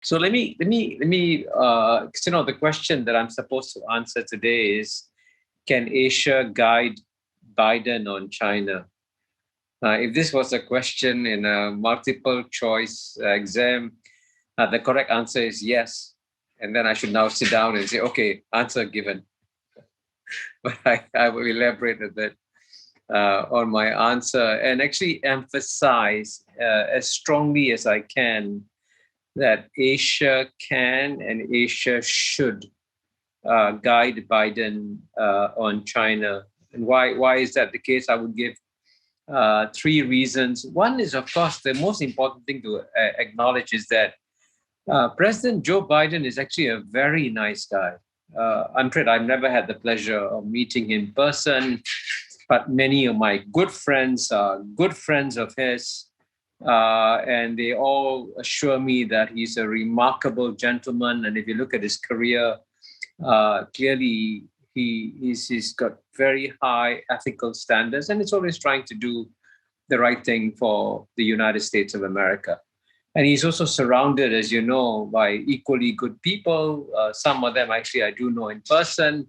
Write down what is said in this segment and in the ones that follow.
So let me the question that I'm supposed to answer today is, can Asia guide Biden on China? If this was a question in a multiple choice exam, the correct answer is yes. And then I should now sit down and say, okay, answer given. But I will elaborate a bit on my answer and actually emphasize as strongly as I can that Asia can and Asia should guide Biden on China. And why is that the case? I would give three reasons. One is, of course, the most important thing to acknowledge is that President Joe Biden is actually a very nice guy. I'm afraid I've never had the pleasure of meeting him in person, but many of my good friends are good friends of his. And they all assure me that he's a remarkable gentleman. And if you look at his career, clearly he's got very high ethical standards, and he's always trying to do the right thing for the United States of America. And he's also surrounded, as you know, by equally good people. Some of them actually I do know in person.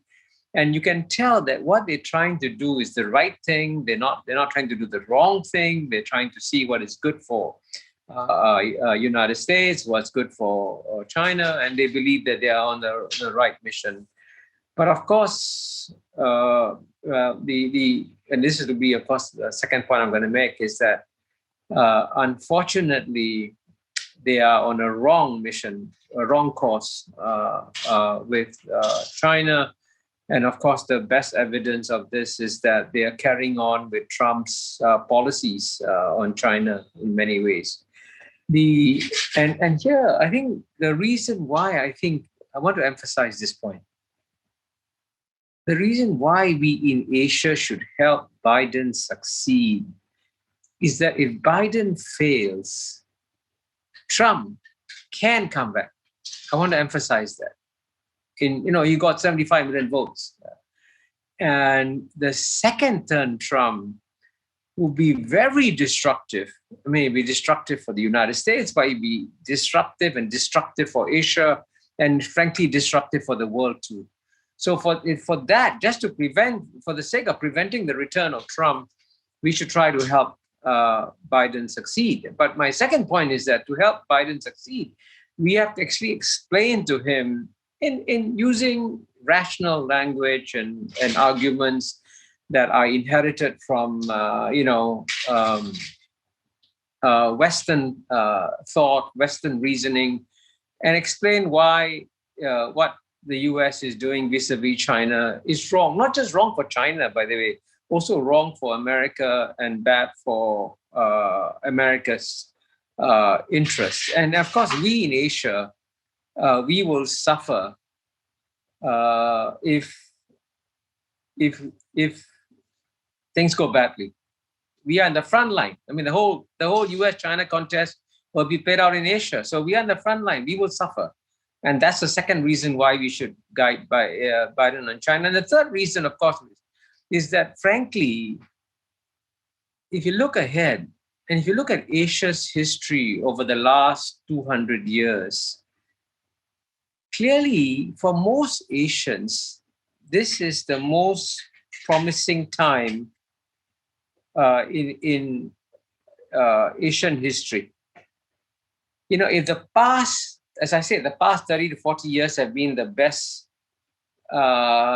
And you can tell that what they're trying to do is the right thing. They're not trying to do the wrong thing. They're trying to see what is good for United States, what's good for China, and they believe that they are on the right mission. But of course, and this is to be, of course, the second point I'm going to make is that unfortunately, they are on a wrong mission, a wrong course with China. And of course, the best evidence of this is that they are carrying on with Trump's policies on China in many ways. And here, I think the reason why I want to emphasize this point. The reason why we in Asia should help Biden succeed is that if Biden fails, Trump can come back. I want to emphasize that. He got 75 million votes. And the second term Trump will be very destructive. I mean, it'll be destructive for the United States, but it'll be disruptive and destructive for Asia, and frankly, disruptive for the world too. So for that, just to prevent, for the sake of preventing the return of Trump, we should try to help Biden succeed. But my second point is that to help Biden succeed, we have to actually explain to him in using rational language and arguments that are inherited from Western thought, Western reasoning, and explain why what the US is doing vis-a-vis China is wrong. Not just wrong for China, by the way, also wrong for America and bad for America's interests. And of course, we in Asia, we will suffer if things go badly. We are in the front line. I mean, the whole US-China contest will be played out in Asia. So we are in the front line. We will suffer. And that's the second reason why we should guide Biden on China. And the third reason, of course, is that, frankly, if you look ahead, and if you look at Asia's history over the last 200 years, clearly, for most Asians, this is the most promising time in Asian history. If the past, as I said, the past 30 to 40 years have been the best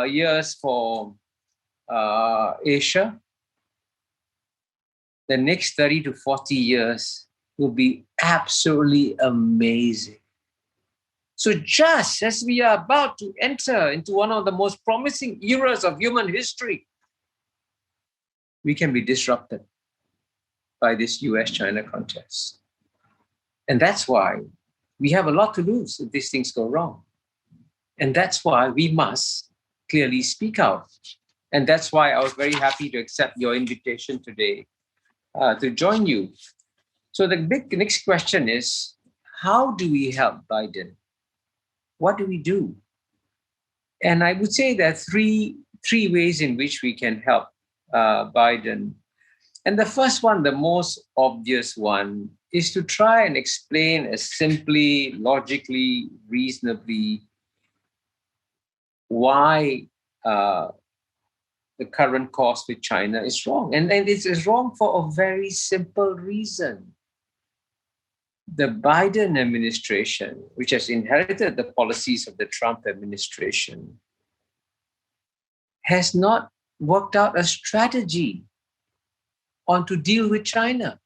years for Asia, the next 30 to 40 years will be absolutely amazing. So just as we are about to enter into one of the most promising eras of human history, we can be disrupted by this US-China contest. And that's why we have a lot to lose if these things go wrong. And that's why we must clearly speak out. And that's why I was very happy to accept your invitation today to join you. So the next question is, how do we help Biden? What do we do? And I would say there are three ways in which we can help Biden. And the first one, the most obvious one, is to try and explain as simply, logically, reasonably why the current course with China is wrong. And it is wrong for a very simple reason. The Biden administration, which has inherited the policies of the Trump administration, has not worked out a strategy on to deal with China.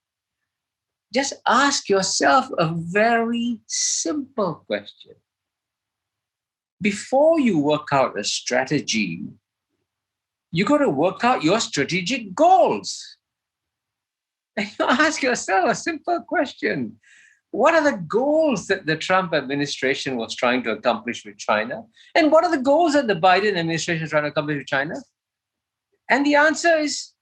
Just ask yourself a very simple question. Before you work out a strategy, you got to work out your strategic goals. And you ask yourself a simple question. What are the goals that the Trump administration was trying to accomplish with China? And what are the goals that the Biden administration is trying to accomplish with China? And the answer is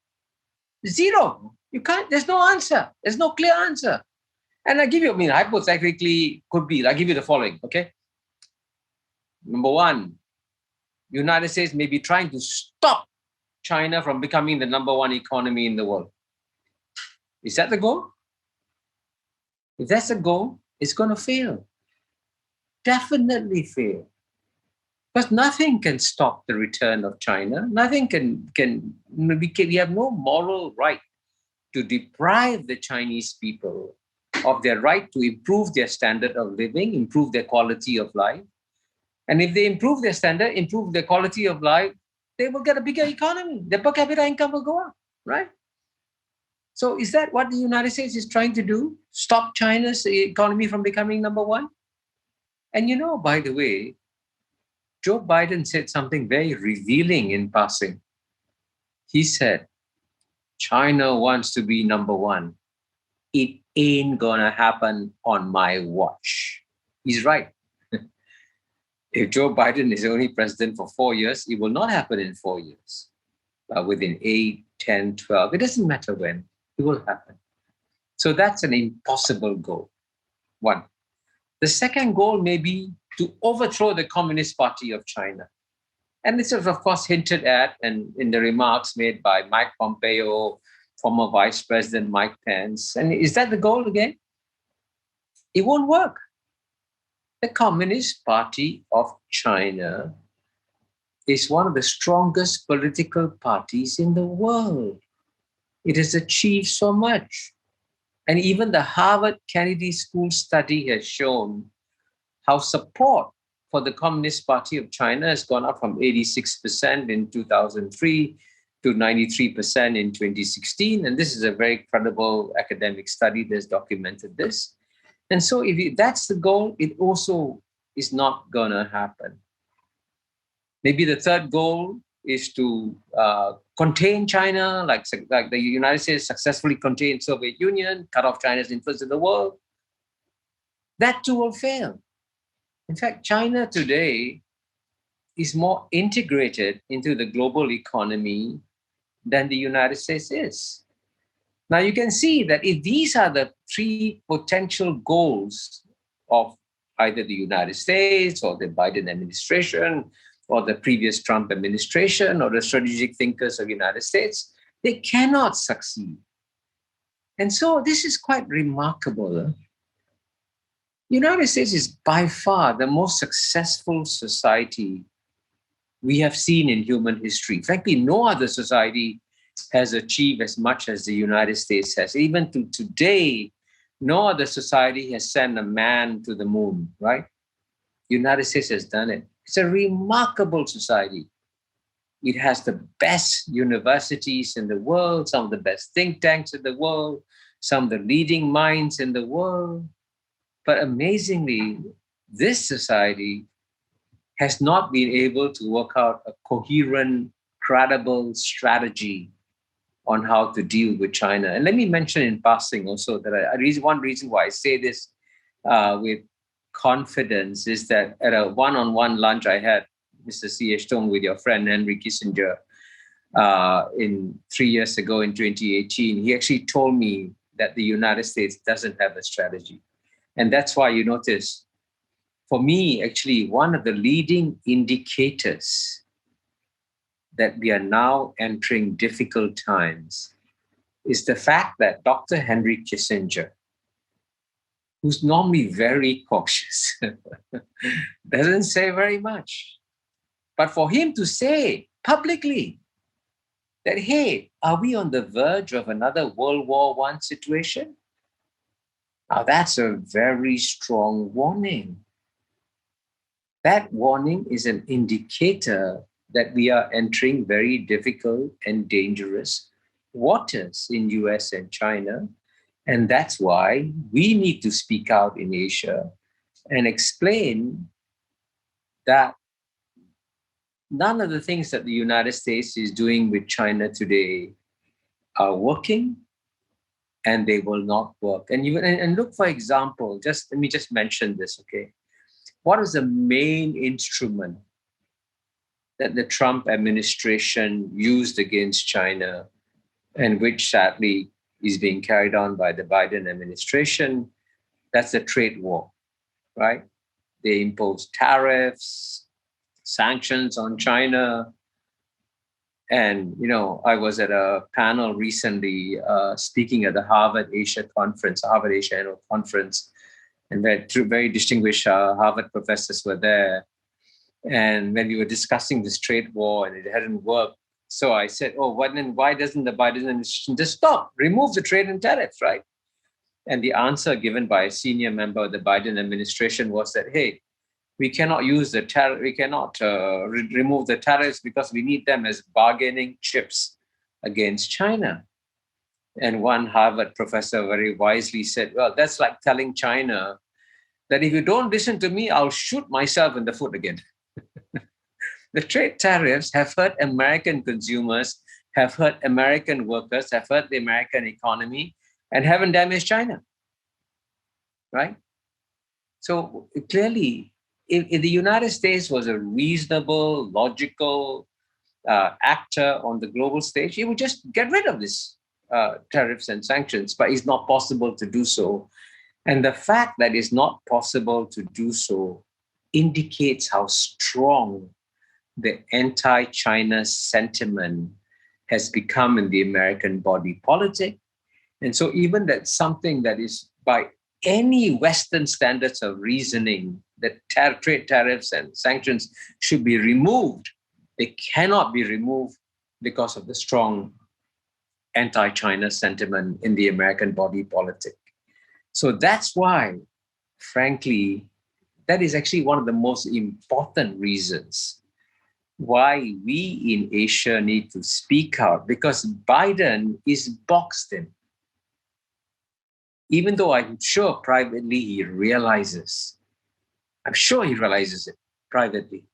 zero. You can't, there's no answer. There's no clear answer. And I give you, hypothetically could be, I'll give you the following, okay? Number one, United States may be trying to stop China from becoming the number one economy in the world. Is that the goal? If that's the goal, it's going to fail. Definitely fail. Because nothing can stop the return of China. Nothing we have no moral right to deprive the Chinese people of their right to improve their standard of living, improve their quality of life. And if they improve their standard, improve their quality of life, they will get a bigger economy. Their per capita income will go up, right? So is that what the United States is trying to do? Stop China's economy from becoming number one? And by the way, Joe Biden said something very revealing in passing. He said, China wants to be number one. It ain't gonna happen on my watch. He's right. If Joe Biden is only president for 4 years, it will not happen in 4 years. Within 8, 10, 12, it doesn't matter when, it will happen. So that's an impossible goal. One. The second goal may be to overthrow the Communist Party of China. And this is, of course, hinted at and in the remarks made by Mike Pompeo, former Vice President Mike Pence. And is that the goal again? It won't work. The Communist Party of China is one of the strongest political parties in the world. It has achieved so much. And even the Harvard Kennedy School study has shown how support for the Communist Party of China has gone up from 86% in 2003 to 93% in 2016. And this is a very credible academic study that's documented this. And so if that's the goal, it also is not going to happen. Maybe the third goal is to contain China, like the United States successfully contained Soviet Union, cut off China's influence in the world. That too will fail. In fact, China today is more integrated into the global economy than the United States is. Now you can see that if these are the three potential goals of either the United States or the Biden administration or the previous Trump administration or the strategic thinkers of the United States, they cannot succeed. And so this is quite remarkable. The United States is by far the most successful society we have seen in human history. Frankly, no other society has achieved as much as the United States has. Even to today, no other society has sent a man to the moon, right? The United States has done it. It's a remarkable society. It has the best universities in the world, some of the best think tanks in the world, some of the leading minds in the world. But amazingly, this society has not been able to work out a coherent, credible strategy on how to deal with China. And let me mention in passing also that one reason why I say this with confidence is that at a one-on-one lunch I had, Mr. C.H. Tong, with your friend Henry Kissinger in 3 years ago in 2018, he actually told me that the United States doesn't have a strategy. And that's why you notice, for me, actually, one of the leading indicators that we are now entering difficult times is the fact that Dr. Henry Kissinger, who's normally very cautious, doesn't say very much. But for him to say publicly that, hey, are we on the verge of another World War I situation? Now, that's a very strong warning. That warning is an indicator that we are entering very difficult and dangerous waters in US and China. And that's why we need to speak out in Asia and explain that none of the things that the United States is doing with China today are working, and they will not work. And look, for example, let me just mention this, okay? What is the main instrument that the Trump administration used against China, and which sadly is being carried on by the Biden administration? That's the trade war, right? They imposed tariffs, sanctions on China. And, I was at a panel recently speaking at the Harvard Asia Annual Conference, and two very distinguished Harvard professors were there. And when we were discussing this trade war and it hadn't worked, so I said, why doesn't the Biden administration just stop, remove the trade and tariffs, right? And the answer given by a senior member of the Biden administration was that, hey, we cannot use the tariff. We cannot remove the tariffs because we need them as bargaining chips against China. And one Harvard professor very wisely said, well, that's like telling China that if you don't listen to me, I'll shoot myself in the foot again. The trade tariffs have hurt American consumers, have hurt American workers, have hurt the American economy, and haven't damaged China, right? So clearly, if the United States was a reasonable, logical actor on the global stage, it would just get rid of this tariffs and sanctions, but it's not possible to do so. And the fact that it's not possible to do so indicates how strong the anti-China sentiment has become in the American body politic. And so even that something that is by any Western standards of reasoning, that trade tariffs and sanctions should be removed, they cannot be removed because of the strong anti-China sentiment in the American body politic. So that's why, frankly, that is actually one of the most important reasons why we in Asia need to speak out, because Biden is boxed in. Even though I'm sure privately he realizes it privately,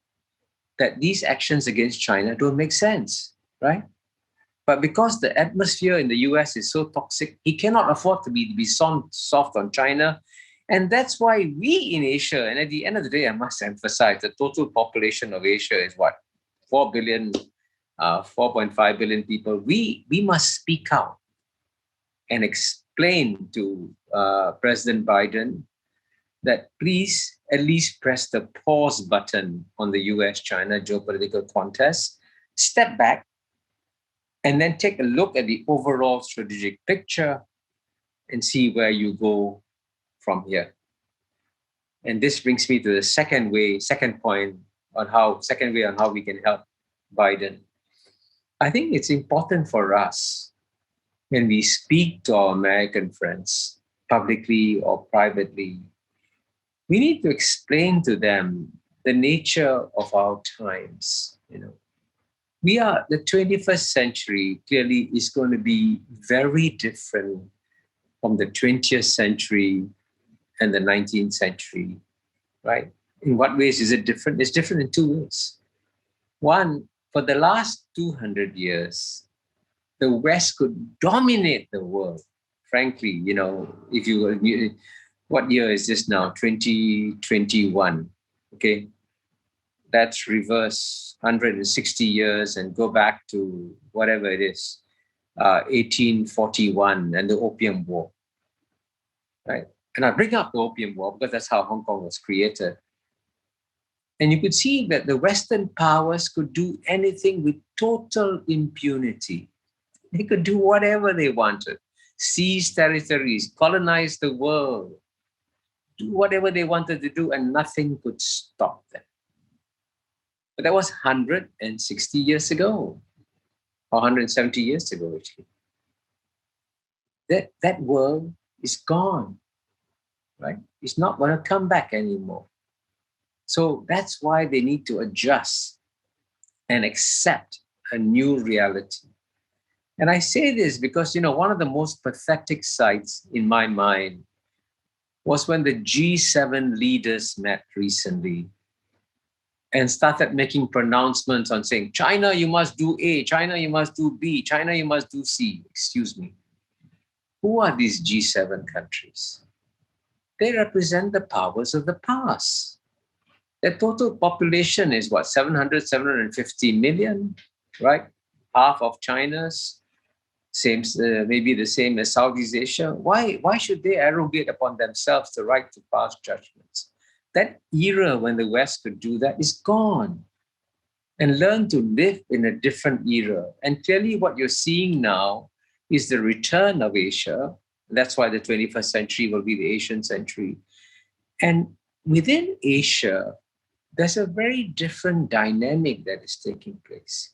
that these actions against China don't make sense, right? But because the atmosphere in the US is so toxic, he cannot afford to be soft on China. And that's why we in Asia, and at the end of the day, I must emphasize, the total population of Asia is what? 4 billion, 4.5 billion people. We must speak out and explain to President Biden that please at least press the pause button on the US-China geopolitical contest, step back, and then take a look at the overall strategic picture and see where you go from here. And this brings me to the second way on how we can help Biden. I think it's important for us when we speak to our American friends, publicly or privately, we need to explain to them the nature of our times. We are the 21st century clearly is going to be very different from the 20th century and the 19th century, right? In what ways is it different? It's different in two ways. One, for the last 200 years, the West could dominate the world. Frankly, what year is this now? 2021, okay? That's reverse 160 years and go back to whatever it is, 1841 and the Opium War, right? And I bring up the Opium War because that's how Hong Kong was created. And you could see that the Western powers could do anything with total impunity. They could do whatever they wanted, seize territories, colonize the world. do whatever they wanted to do, and nothing could stop them. But that was 160 years ago, or 170 years ago, actually. That world is gone, right? It's not going to come back anymore. So that's why they need to adjust and accept a new reality. And I say this because, one of the most pathetic sights in my mind was when the G7 leaders met recently and started making pronouncements on saying, China, you must do A, China, you must do B, China, you must do C. Excuse me. Who are these G7 countries? They represent the powers of the past. Their total population is 750 million, right? Half of China's, maybe the same as Southeast Asia. Why should they arrogate upon themselves the right to pass judgments? That era when the West could do that is gone. And learn to live in a different era. And clearly what you're seeing now is the return of Asia. That's why the 21st century will be the Asian century. And within Asia, there's a very different dynamic that is taking place.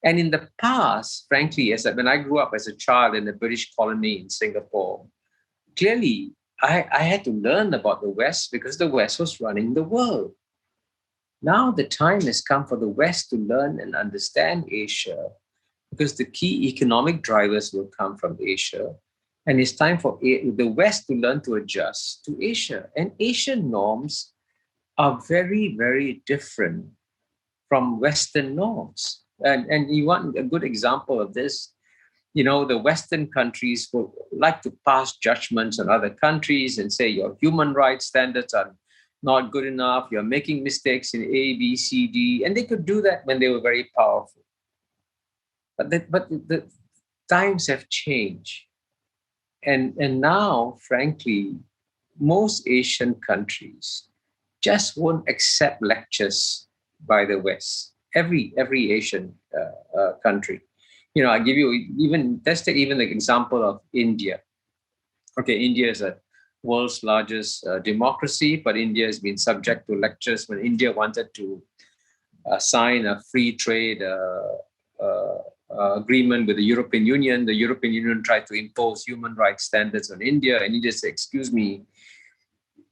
And in the past, frankly, when I grew up as a child in the British colony in Singapore, clearly I had to learn about the West because the West was running the world. Now the time has come for the West to learn and understand Asia because the key economic drivers will come from Asia. And it's time for the West to learn to adjust to Asia. And Asian norms are very, very different from Western norms. And you want a good example of this? The Western countries would like to pass judgments on other countries and say your human rights standards are not good enough, you're making mistakes in A, B, C, D, and they could do that when they were very powerful. But the times have changed. And now, frankly, most Asian countries just won't accept lectures by the West. Every Asian country. I give you let's take even the example of India. Okay, India is a world's largest democracy, but India has been subject to lectures when India wanted to sign a free trade agreement with the European Union. The European Union tried to impose human rights standards on India, and India said, excuse me,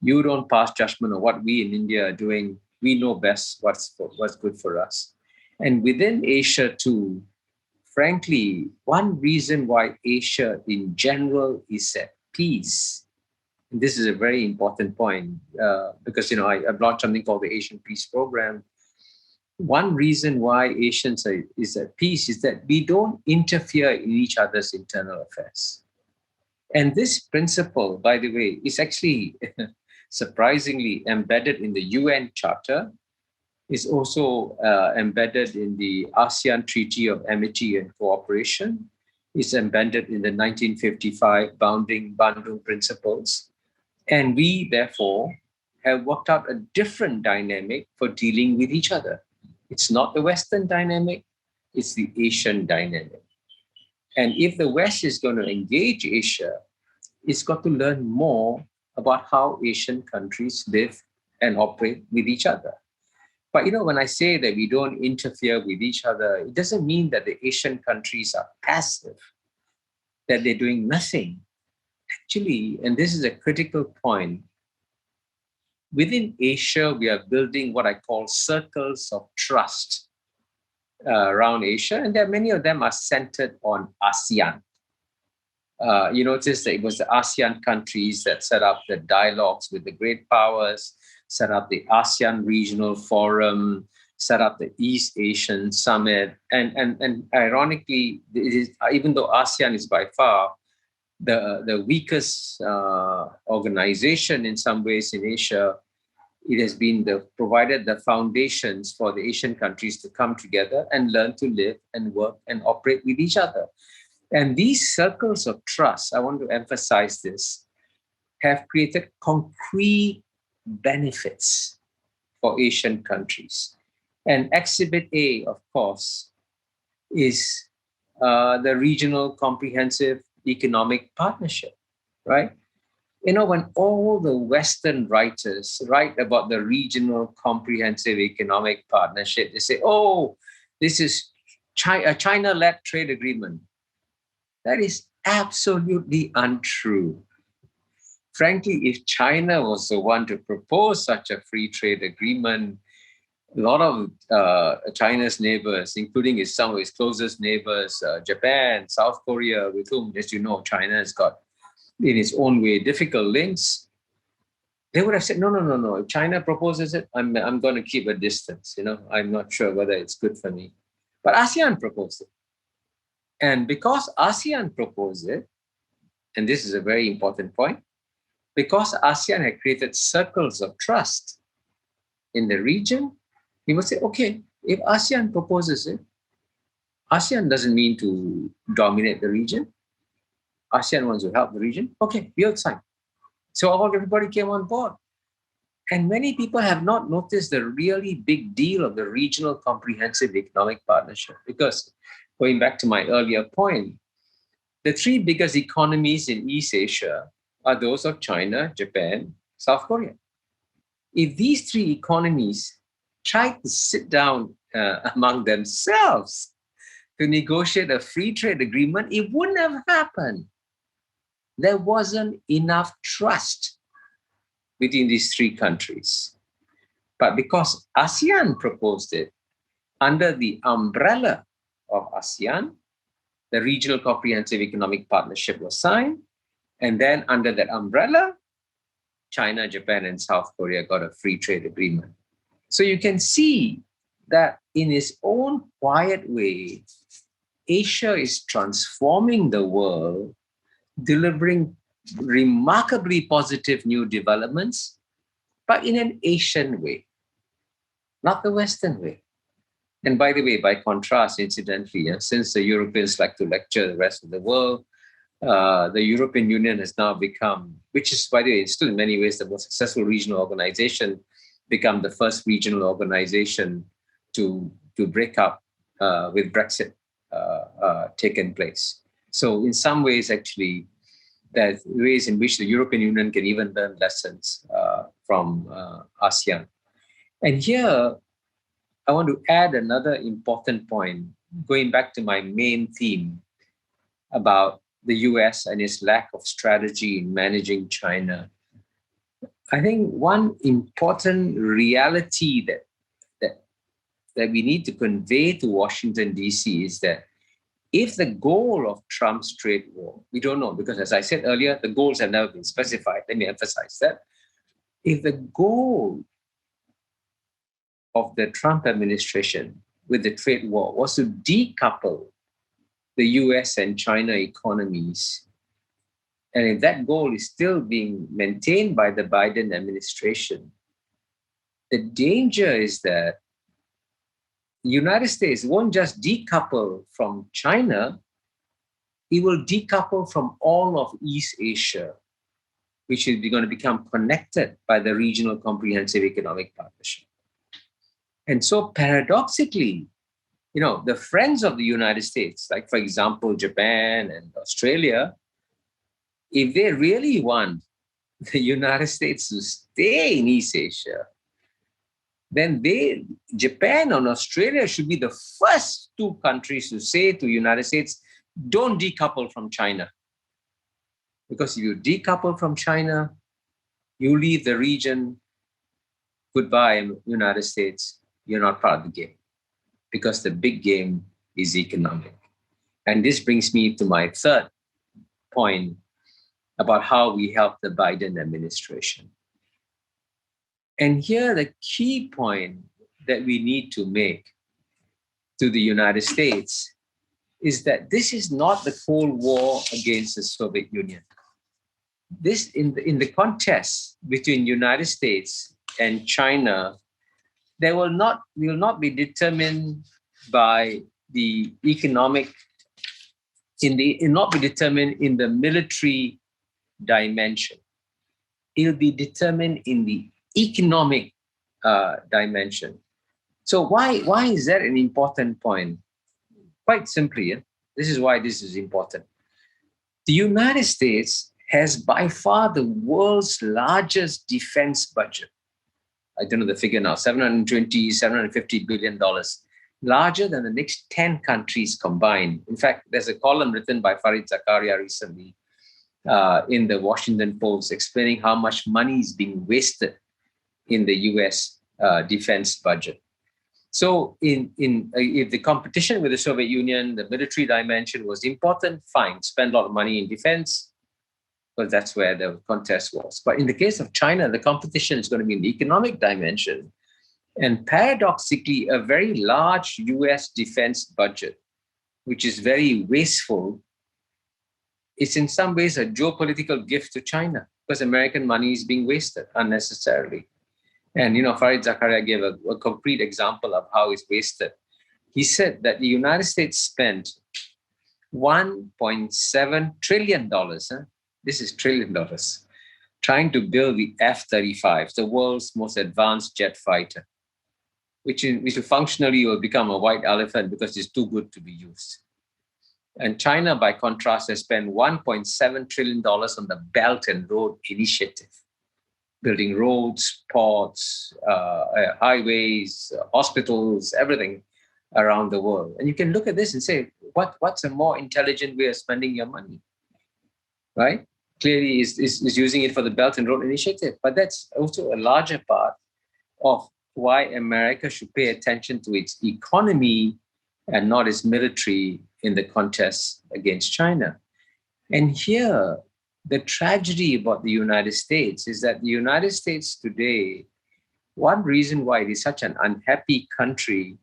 you don't pass judgment on what we in India are doing. We know best what's good for us. And within Asia too, frankly, one reason why Asia in general is at peace, and this is a very important point because I've launched something called the Asian Peace Program. One reason why Asians is at peace is that we don't interfere in each other's internal affairs. And this principle, by the way, is actually surprisingly embedded in the UN Charter, is also embedded in the ASEAN Treaty of Amity and Cooperation, is embedded in the 1955 Bandung Principles. And we, therefore, have worked out a different dynamic for dealing with each other. It's not the Western dynamic, it's the Asian dynamic. And if the West is going to engage Asia, it's got to learn more about how Asian countries live and operate with each other. But when I say that we don't interfere with each other, it doesn't mean that the Asian countries are passive, that they're doing nothing. Actually, and this is a critical point, within Asia, we are building what I call circles of trust around Asia, and many of them are centered on ASEAN. You notice that it was the ASEAN countries that set up the dialogues with the great powers, set up the ASEAN Regional Forum, set up the East Asian Summit. And ironically, even though ASEAN is by far the weakest organization in some ways in Asia, it has been provided the foundations for the Asian countries to come together and learn to live and work and operate with each other. And these circles of trust, I want to emphasize this, have created concrete benefits for Asian countries. And Exhibit A, of course, is the Regional Comprehensive Economic Partnership, right? when all the Western writers write about the regional comprehensive economic partnership, they say, oh, this is a China-led trade agreement. That is absolutely untrue. Frankly, if China was the one to propose such a free trade agreement, a lot of China's neighbors, including some of his closest neighbors, Japan, South Korea, with whom, as you know, China has got, in its own way, difficult links, they would have said, no. If China proposes it, I'm going to keep a distance. I'm not sure whether it's good for me. But ASEAN proposed it. And because ASEAN proposed it, and this is a very important point, because ASEAN had created circles of trust in the region, we would say, okay, if ASEAN proposes it, ASEAN doesn't mean to dominate the region. ASEAN wants to help the region. Okay, we'll sign. So everybody came on board. And many people have not noticed the really big deal of the regional comprehensive economic partnership. Because going back to my earlier point, the three biggest economies in East Asia are those of China, Japan, South Korea. If these three economies tried to sit down among themselves to negotiate a free trade agreement, it wouldn't have happened. There wasn't enough trust between these three countries. But because ASEAN proposed it, under the umbrella of ASEAN, the Regional Comprehensive Economic Partnership was signed. And then under that umbrella, China, Japan, and South Korea got a free trade agreement. So you can see that in its own quiet way, Asia is transforming the world, delivering remarkably positive new developments, but in an Asian way, not the Western way. And by the way, by contrast, incidentally, since the Europeans like to lecture the rest of the world, the European Union has now become, which is, by the way, still in many ways the most successful regional organization, become the first regional organization to break up with Brexit taken place. So in some ways, actually, there's ways in which the European Union can even learn lessons from ASEAN. And here, I want to add another important point, going back to my main theme about the US and its lack of strategy in managing China. I think one important reality that we need to convey to Washington, D.C. is that if the goal of Trump's trade war, we don't know, because as I said earlier, the goals have never been specified. Let me emphasize that. If the goal of the Trump administration with the trade war was to decouple the US and China economies, and if that goal is still being maintained by the Biden administration, the danger is that the United States won't just decouple from China, it will decouple from all of East Asia, which is going to become connected by the Regional Comprehensive Economic Partnership. And so paradoxically, the friends of the United States, like, for example, Japan and Australia, if they really want the United States to stay in East Asia, then Japan and Australia should be the first two countries to say to the United States, don't decouple from China. Because if you decouple from China, you leave the region, goodbye, United States, you're not part of the game. Because the big game is economic. And this brings me to my third point about how we help the Biden administration. And here, the key point that we need to make to the United States is that this is not the Cold War against the Soviet Union. This, in the contest between United States and China, will not be determined by the economic, not be determined in the military dimension. It'll be determined in the economic dimension. So why is that an important point? Quite simply, this is why this is important. The United States has by far the world's largest defense budget. I don't know the figure now, $750 billion, larger than the next 10 countries combined. In fact, there's a column written by Farid Zakaria recently in the Washington Post explaining how much money is being wasted in the US defense budget. So if the competition with the Soviet Union, the military dimension was important, fine, spend a lot of money in defense, because that's where the contest was. But in the case of China, the competition is going to be in the economic dimension. And paradoxically, a very large US defense budget, which is very wasteful, is in some ways a geopolitical gift to China, because American money is being wasted unnecessarily. And, Farid Zakaria gave a concrete example of how it's wasted. He said that the United States spent $1.7 trillion, this is $1 trillion, trying to build the F-35, the world's most advanced jet fighter, which functionally will become a white elephant because it's too good to be used. And China, by contrast, has spent $1.7 trillion on the Belt and Road Initiative, building roads, ports, highways, hospitals, everything around the world. And you can look at this and say, what's a more intelligent way of spending your money, right? Clearly is using it for the Belt and Road Initiative, but that's also a larger part of why America should pay attention to its economy and not its military in the contest against China. And here, the tragedy about the United States is that the United States today, one reason why it is such an unhappy country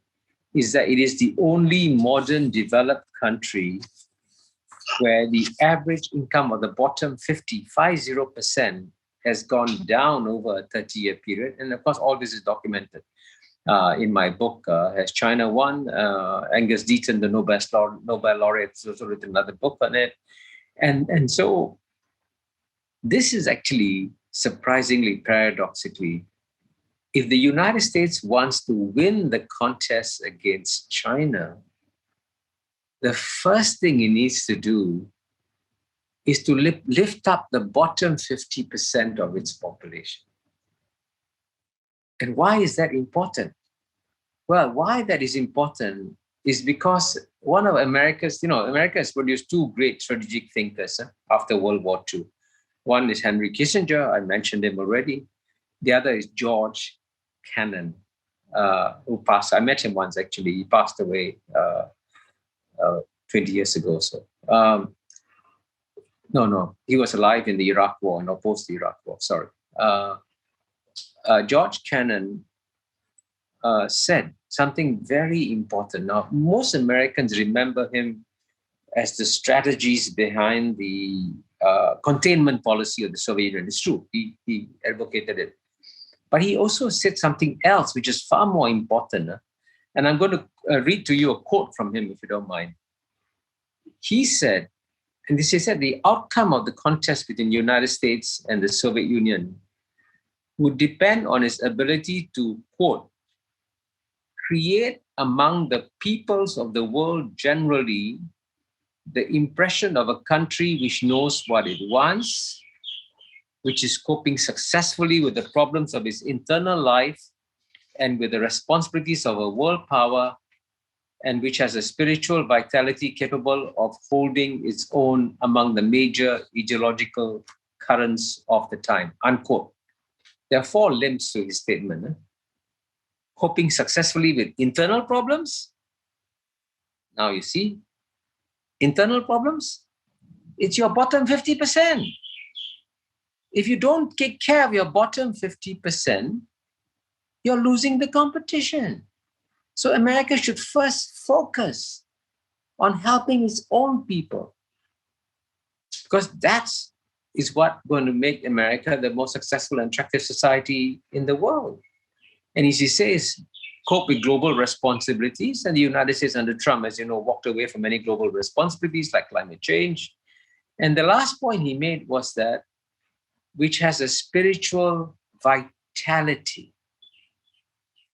is that it is the only modern developed country where the average income of the bottom 50% has gone down over a 30-year period. And of course, all this is documented in my book, Has China Won? Angus Deaton, the Nobel laureate, has also written another book on it. And so this is actually, surprisingly, paradoxically, if the United States wants to win the contest against China, the first thing it needs to do is to lift up the bottom 50% of its population. And why is that important? Well, why that is important is because one of America has produced two great strategic thinkers after World War II. One is Henry Kissinger, I mentioned him already. The other is George Kennan, who passed. I met him once, actually. He passed away 20 years ago or so. No, he was alive in the Iraq War, no, post the Iraq War, sorry. George Kennan said something very important. Now, most Americans remember him as the strategies behind the containment policy of the Soviet Union. It's true, he advocated it. But he also said something else, which is far more important. And I'm going to read to you a quote from him, if you don't mind. He said, and he said, the outcome of the contest between the United States and the Soviet Union would depend on its ability to, quote, create among the peoples of the world generally the impression of a country which knows what it wants, which is coping successfully with the problems of its internal life and with the responsibilities of a world power, and which has a spiritual vitality capable of holding its own among the major ideological currents of the time, unquote. There are four limbs to his statement. Coping successfully with internal problems. Now you see, internal problems, it's your bottom 50%. If you don't take care of your bottom 50%, you're losing the competition. So America should first focus on helping its own people, because that is what's going to make America the most successful and attractive society in the world. And as he says, cope with global responsibilities. And the United States under Trump, as you know, walked away from many global responsibilities like climate change. And the last point he made was that which has a spiritual vitality.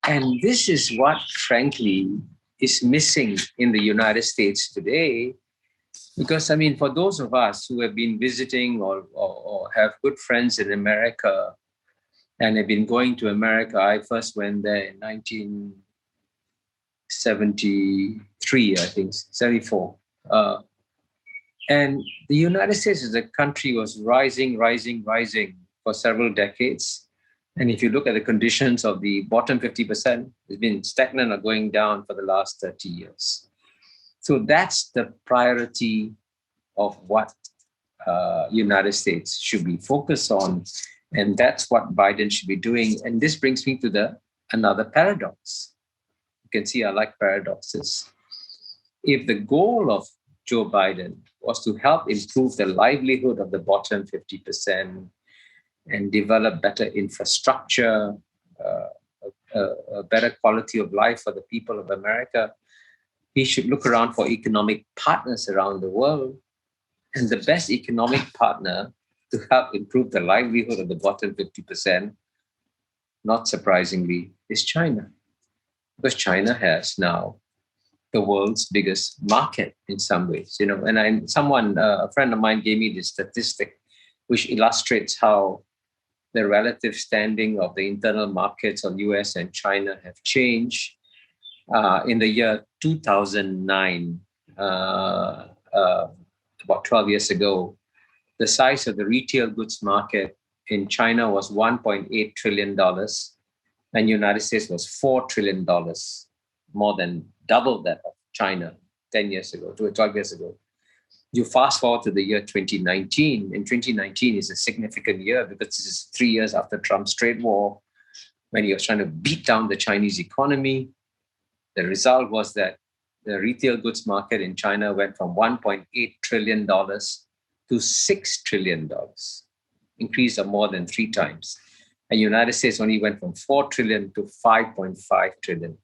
And this is what, frankly, is missing in the United States today, Because, I mean, for those of us who have been visiting or have good friends in America and have been going to America, I first went there in 1973, I think, 74. And the United States as a country was rising for several decades. And if you look at the conditions of the bottom 50%, it's been stagnant or going down for the last 30 years. So that's the priority of what United States should be focused on. And that's what Biden should be doing. And this brings me to another paradox. You can see I like paradoxes. If the goal of Joe Biden was to help improve the livelihood of the bottom 50% and develop better infrastructure, a better quality of life for the people of America, he should look around for economic partners around the world. And the best economic partner to help improve the livelihood of the bottom 50%, not surprisingly, is China. Because China has now the world's biggest market in some ways, you know. And a friend of mine gave me this statistic, which illustrates how the relative standing of the internal markets of US and China have changed. In the year 2009, about 12 years ago, the size of the retail goods market in China was $1.8 trillion, and United States was $4 trillion, more than double that of China 12 years ago. You fast forward to the year 2019, and 2019 is a significant year because this is 3 years after Trump's trade war, when he was trying to beat down the Chinese economy. The result was that the retail goods market in China went from $1.8 trillion to $6 trillion, increase of more than 3 times. And the United States only went from 4 trillion to 5.5 trillion,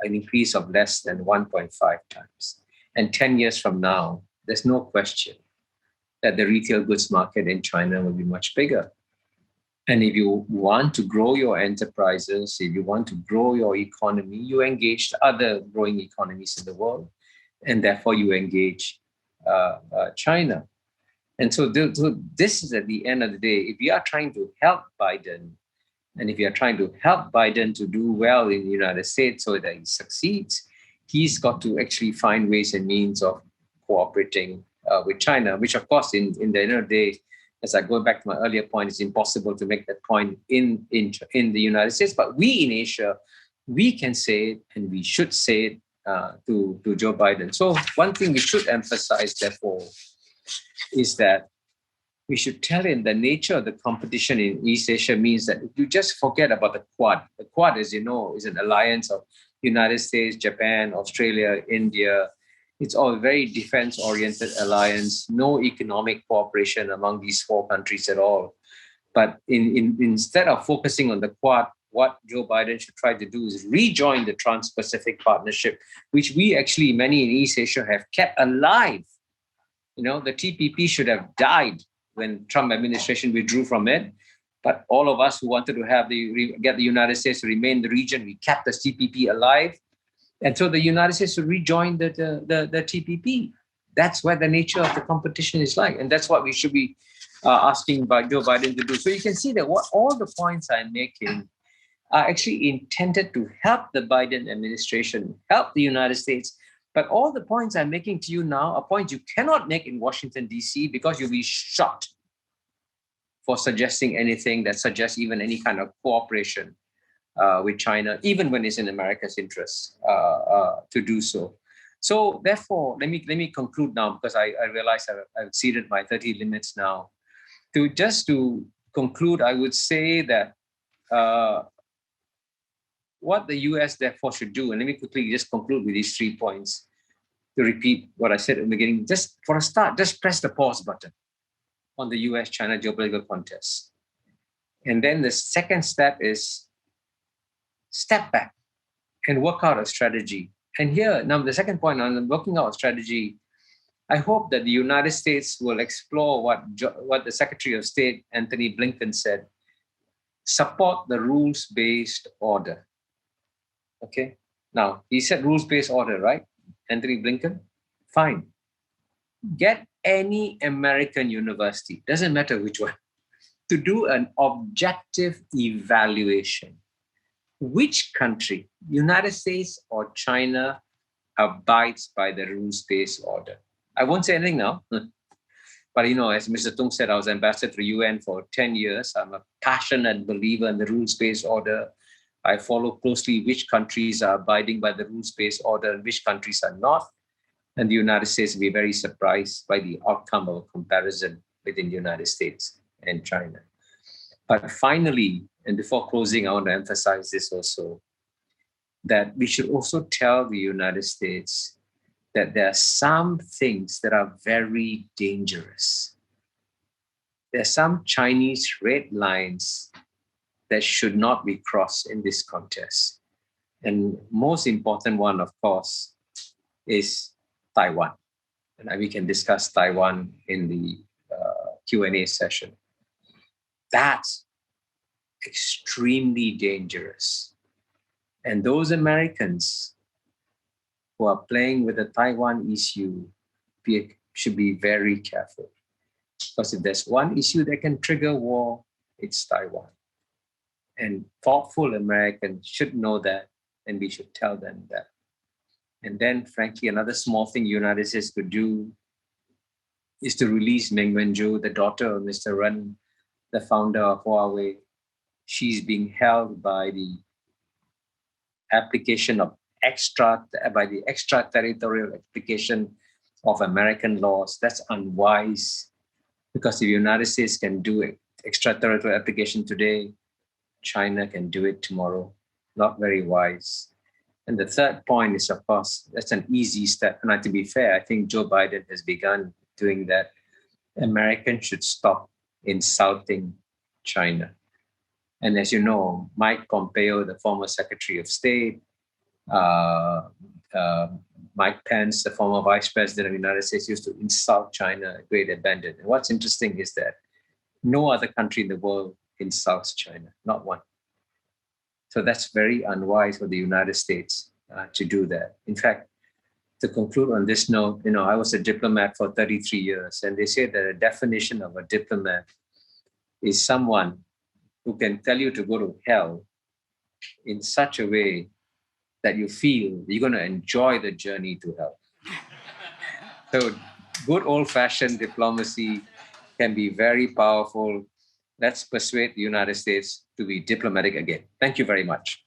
an increase of less than 1.5 times. And 10 years from now, there's no question that the retail goods market in China will be much bigger. And if you want to grow your enterprises, if you want to grow your economy, you engage other growing economies in the world, and therefore you engage China. And so this is at the end of the day, if you are trying to help Biden, and if you are trying to help Biden to do well in the United States so that he succeeds, he's got to actually find ways and means of cooperating with China, which of course in the end of the day, as I go back to my earlier point, it's impossible to make that point in the United States. But we in Asia, we can say it, and we should say it to Joe Biden. So one thing we should emphasize, therefore, is that we should tell him the nature of the competition in East Asia means that you just forget about the Quad. The Quad, as you know, is an alliance of United States, Japan, Australia, India. It's all a very defense-oriented alliance, no economic cooperation among these 4 countries at all. But instead of focusing on the Quad, what Joe Biden should try to do is rejoin the Trans-Pacific Partnership, which we actually, many in East Asia, have kept alive. You know, the TPP should have died when Trump administration withdrew from it. But all of us who wanted to get the United States to remain in the region, we kept the TPP alive. And so the United States should rejoin the TPP. That's where the nature of the competition is like. And that's what we should be asking Joe Biden to do. So you can see that all the points I'm making are actually intended to help the Biden administration, help the United States. But all the points I'm making to you now are points you cannot make in Washington, D.C. because you'll be shot for suggesting anything that suggests even any kind of cooperation with China, even when it's in America's interest to do so. So therefore, let me conclude now, because I realize I've exceeded my 30 limits now. To conclude, I would say that what the US therefore should do, and let me quickly just conclude with these 3 points to repeat what I said at the beginning. Just for a start, just press the pause button on the US-China geopolitical contest. And then the second step is step back and work out a strategy. And here, now the second point on working out a strategy, I hope that the United States will explore what the Secretary of State, Anthony Blinken, said: support the rules-based order. Okay. Now, he said rules-based order, right? Anthony Blinken? Fine. get any American university, doesn't matter which one, to do an objective evaluation. Which country, United States or China, abides by the rules-based order? I won't say anything now. But, as Mr. Tung said, I was ambassador to the UN for 10 years. I'm a passionate believer in the rules-based order. I follow closely which countries are abiding by the rules-based order and which countries are not. And the United States will be very surprised by the outcome of a comparison within the United States and China. But finally, and before closing, I want to emphasize this also, that we should also tell the United States that there are some things that are very dangerous. There are some Chinese red lines that should not be crossed in this contest. And most important one, of course, is Taiwan. And we can discuss Taiwan in the Q&A session. That's extremely dangerous. And those Americans who are playing with the Taiwan issue should be very careful. Because if there's one issue that can trigger war, it's Taiwan. And thoughtful Americans should know that, and we should tell them that. And then, frankly, another small thing the United States could do is to release Meng Wanzhou, the daughter of Mr. Ren, the founder of Huawei. She's being held by the application of extraterritorial application of American laws. That's unwise, because if the United States can do it, extraterritorial application today, China can do it tomorrow. Not very wise. And the third point is, of course, that's an easy step. And to be fair, I think Joe Biden has begun doing that. Americans should stop insulting China. And as you know, Mike Pompeo, the former Secretary of State, Mike Pence, the former Vice President of the United States, used to insult China at great abandon. And what's interesting is that no other country in the world insults China, not one. So that's very unwise for the United States to do that. In fact, to conclude on this note, I was a diplomat for 33 years, and they say that a definition of a diplomat is someone who can tell you to go to hell in such a way that you feel you're going to enjoy the journey to hell. So good old-fashioned diplomacy can be very powerful. Let's persuade the United States to be diplomatic again. Thank you very much.